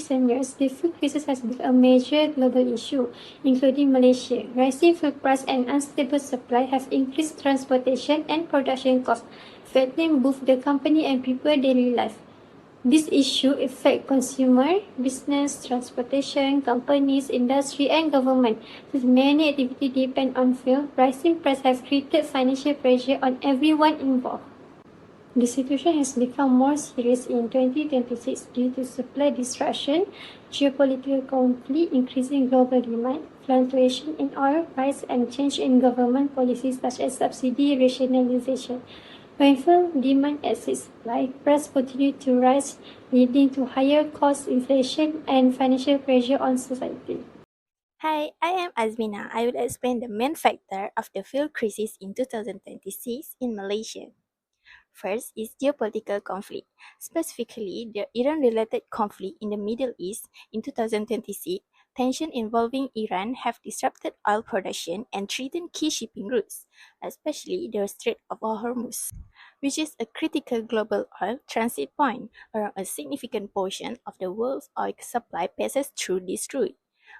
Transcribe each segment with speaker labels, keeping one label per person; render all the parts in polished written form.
Speaker 1: recent years, the food crisis has become a major global issue, including Malaysia. Rising food price and unstable supply have increased transportation and production costs, threatening both the company and people's daily life. This issue affects consumer, business, transportation, companies, industry, and government. Since many activities depend on fuel, rising prices have created financial pressure on everyone involved. The situation has become more serious in 2026 due to supply disruption, geopolitical conflict, increasing global demand, fluctuation in oil price, and change in government policies such as subsidy rationalization. When fuel demand exceeds supply, prices continue to rise, leading to higher cost inflation and financial pressure on society.
Speaker 2: Hi, I am Azmina. I will explain the main factor of the fuel crisis in 2026 in Malaysia. First is geopolitical conflict, specifically the Iran-related conflict in the Middle East in 2026. Tension involving Iran have disrupted oil production and threatened key shipping routes, especially the Strait of Hormuz, which is a critical global oil transit point. Around a significant portion of the world's oil supply passes through this route.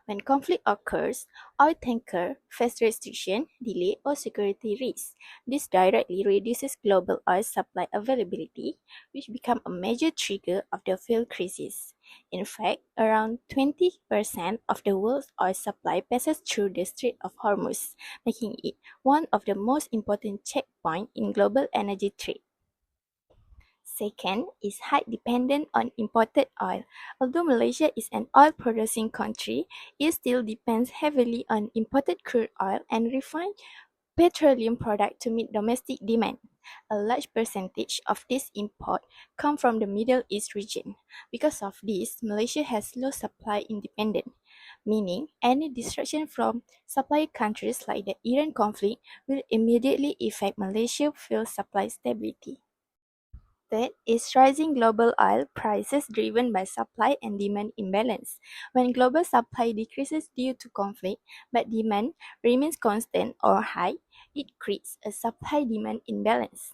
Speaker 2: When conflict occurs, oil tankers face restriction, delay, or security risks. This directly reduces global oil supply availability, which becomes a major trigger of the fuel crisis. In fact, around 20% of the world's oil supply passes through the Strait of Hormuz, making it one of the most important checkpoints in global energy trade. Second is high dependence on imported oil. Although Malaysia is an oil-producing country, it still depends heavily on imported crude oil and refined petroleum products to meet domestic demand. A large percentage of this import come from the Middle East region. Because of this, Malaysia has low supply independence, meaning any disruption from supply countries like the Iran conflict will immediately affect Malaysia's fuel supply stability. Third is rising global oil prices driven by supply and demand imbalance. When global supply decreases due to conflict, but demand remains constant or high, it creates a supply-demand imbalance.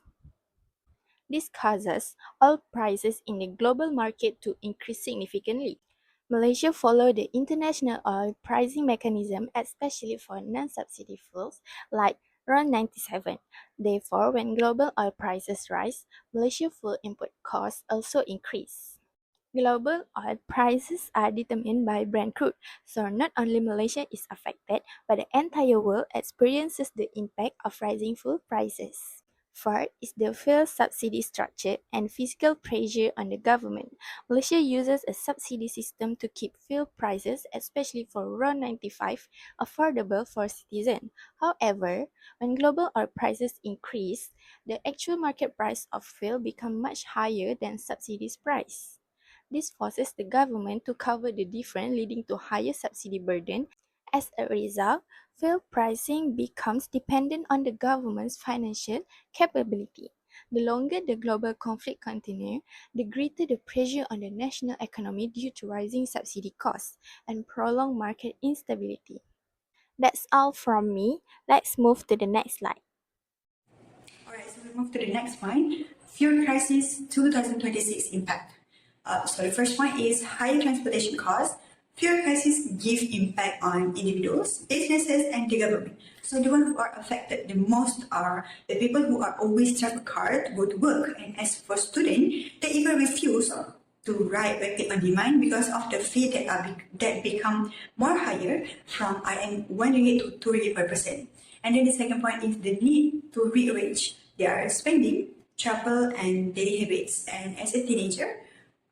Speaker 2: This causes oil prices in the global market to increase significantly. Malaysia followed the international oil pricing mechanism, especially for non-subsidy fuels like RON 97. Therefore, when global oil prices rise, Malaysia's fuel input costs also increase. Global oil prices are determined by Brent crude, so not only Malaysia is affected, but the entire world experiences the impact of rising fuel prices. Fourth is the fuel subsidy structure and fiscal pressure on the government. Malaysia uses a subsidy system to keep fuel prices, especially for RON 95, affordable for citizens. However, when global oil prices increase, the actual market price of fuel becomes much higher than subsidies price. This forces the government to cover the difference, leading to higher subsidy burden. As a result, fuel pricing becomes dependent on the government's financial capability. The longer the global conflict continues, the greater the pressure on the national economy due to rising subsidy costs and prolonged market instability. That's all from me. Let's move to the next slide.
Speaker 3: Alright, so we move to the next point. Fuel crisis 2026 impact. So the first point is higher transportation costs. Fuel crisis give impact on individuals, businesses, and the government. So the ones who are affected the most are the people who are always travel car to go to work. And as for students, they even refuse to ride rapid on demand because of the fee that become more higher from IM 1 ringgit to 2 ringgit per person. And then the second point is the need to rearrange their spending, travel, and daily habits. And as a teenager,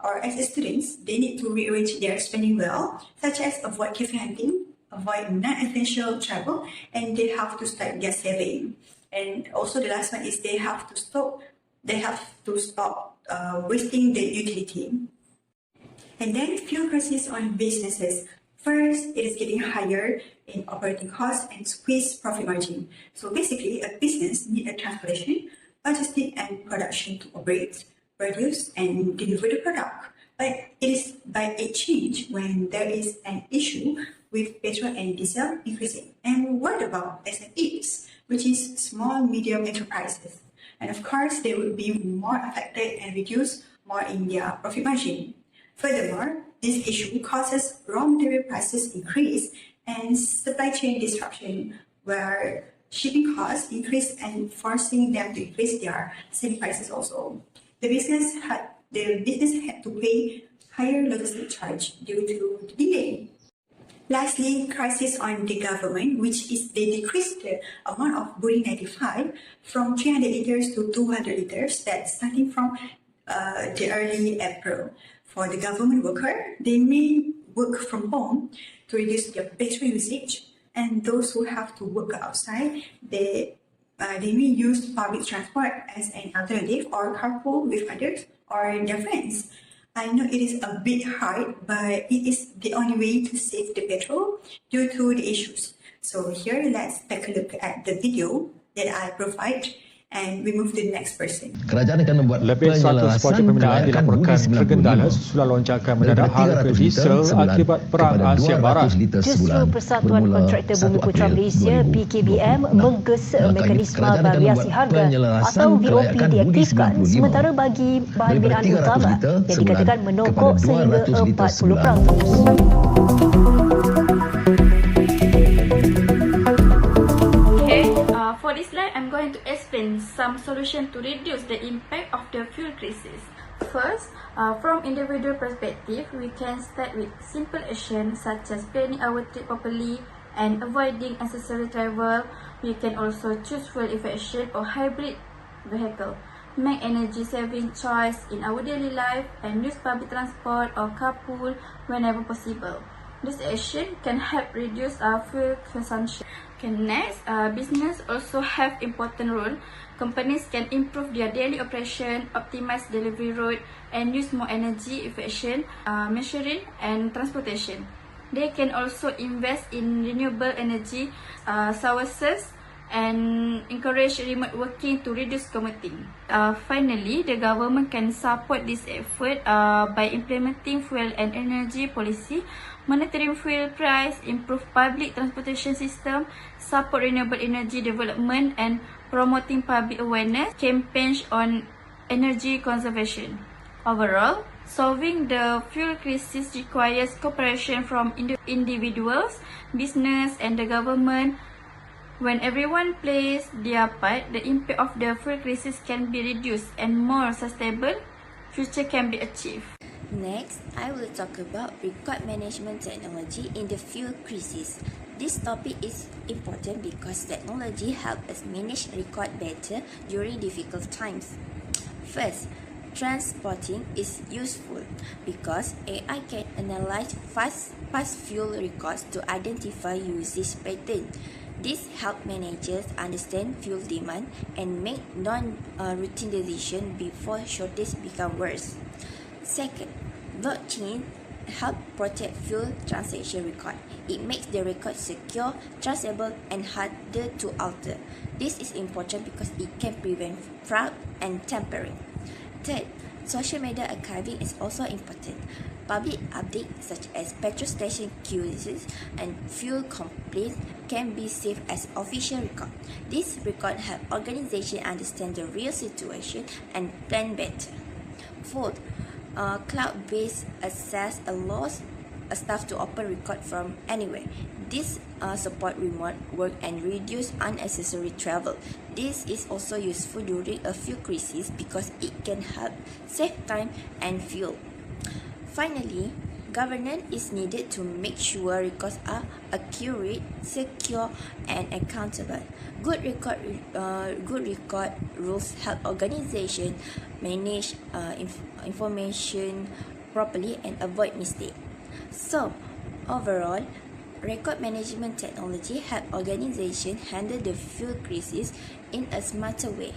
Speaker 3: or as students, they need to rearrange their spending well, such as avoid cafe hunting, avoid non-essential travel, and they have to start their saving. And also the last one is they have to stop wasting the utility. And then fuel crisis on businesses. First, it is getting higher in operating costs and squeeze profit margin. So basically, a business needs a transportation, logistics, and production to operate, produce, and deliver the product. But it is by a change when there is an issue with petrol and diesel increasing. And what about SMEs, which is small, medium enterprises? And of course, they will be more affected and reduce more in their profit margin. Furthermore, This issue causes raw material prices increase and supply chain disruption, where shipping costs increase and forcing them to increase their selling prices also. The business had to pay higher logistic charge due to the delay. Lastly, crisis on the government, which is they decreased the amount of Boeing 95 from 300 liters to 200 liters, that's starting from the early April. For the government worker, they may work from home to reduce their petrol usage, and those who have to work outside, they may use public transport as an alternative or carpool with others or their friends. I know it is a bit hard, but it is the only way to save the petrol due to the issues. So here, let's take a look at the video that I provide, and we move to the next person.
Speaker 4: Kerajaan akan membuat
Speaker 5: Lebih 100 projek pembinaan dilaporkan tergendala sesudah lonjakan mendadak harga diesel akibat Perang Asia Barat.
Speaker 6: Justru Persatuan Kontraktor Bumi Putra Malaysia PKBM menggesa mekanisme variasi harga atau VOP diaktifkan sementara bagi bahan binaan utama yang dikatakan menokok sehingga 40%.
Speaker 2: For this slide, I'm going to explain some solutions to reduce the impact of the fuel crisis. First, from individual perspective, we can start with simple actions such as planning our trip properly and avoiding unnecessary travel. We can also choose fuel efficient or hybrid vehicle, make energy saving choice in our daily life, and use public transport or carpool whenever possible. This action can help reduce our fuel consumption. Okay, next, business also have important role. Companies can improve their daily operation, optimize delivery route, and use more energy efficient measuring and transportation. They can also invest in renewable energy sources and encourage remote working to reduce commuting. Finally, the government can support this effort by implementing fuel and energy policy, monitoring fuel price, improve public transportation system, support renewable energy development, and promoting public awareness campaigns on energy conservation. Overall, solving the fuel crisis requires cooperation from individuals, business, and the government. When everyone plays their part, the impact of the fuel crisis can be reduced and more sustainable future can be achieved.
Speaker 7: Next, I will talk about record management technology in the fuel crisis. This topic is important because technology helps us manage record better during difficult times. First, transporting is useful because AI can analyze past fuel records to identify usage patterns. This helps managers understand fuel demand and make non-routine decisions before shortages become worse. Second, blockchain helps protect fuel transaction record. It makes the record secure, traceable, and harder to alter. This is important because it can prevent fraud and tampering. Third, social media archiving is also important. Public updates such as petrol station queues and fuel complaints can be saved as official record. This record help organizations understand the real situation and plan better. Fourth, cloud-based access allows staff to open record from anywhere. This support remote work and reduce unnecessary travel. This is also useful during a fuel crisis because it can help save time and fuel. Finally, governance is needed to make sure records are accurate, secure, and accountable. Good record rules help organizations manage information properly and avoid mistakes. So, overall, record management technology help organizations handle the fuel crisis in a smarter way.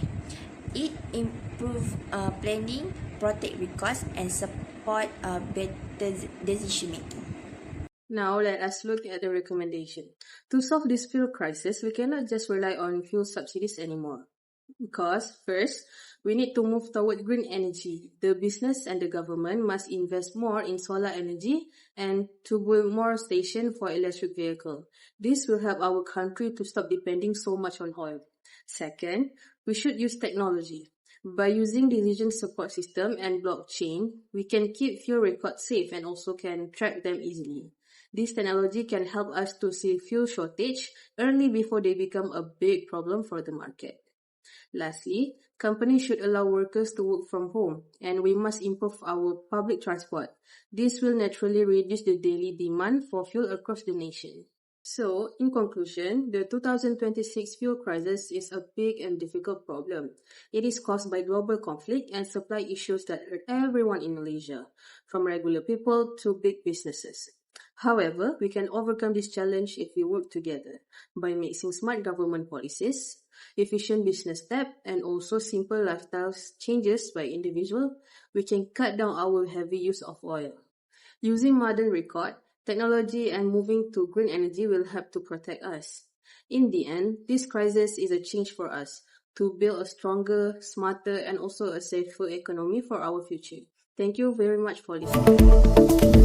Speaker 7: It improves planning, protect records, and support better decision making.
Speaker 8: Now let us look at the recommendation. To solve this fuel crisis, we cannot just rely on fuel subsidies anymore. Because first, we need to move toward green energy. The business and the government must invest more in solar energy and to build more stations for electric vehicles. This will help our country to stop depending so much on oil. Second, we should use technology. By using decision support system and blockchain, we can keep fuel records safe and also can track them easily. This technology can help us to see fuel shortage early before they become a big problem for the market. Lastly, companies should allow workers to work from home, and we must improve our public transport. This will naturally reduce the daily demand for fuel across the nation. So, in conclusion, the 2026 fuel crisis is a big and difficult problem. It is caused by global conflict and supply issues that hurt everyone in Malaysia, from regular people to big businesses. However, we can overcome this challenge if we work together by mixing smart government policies, efficient business steps, and also simple lifestyle changes by individual. We can cut down our heavy use of oil. Using modern record, technology, and moving to green energy will help to protect us. In the end, this crisis is a change for us to build a stronger, smarter, and also a safer economy for our future. Thank you very much for listening.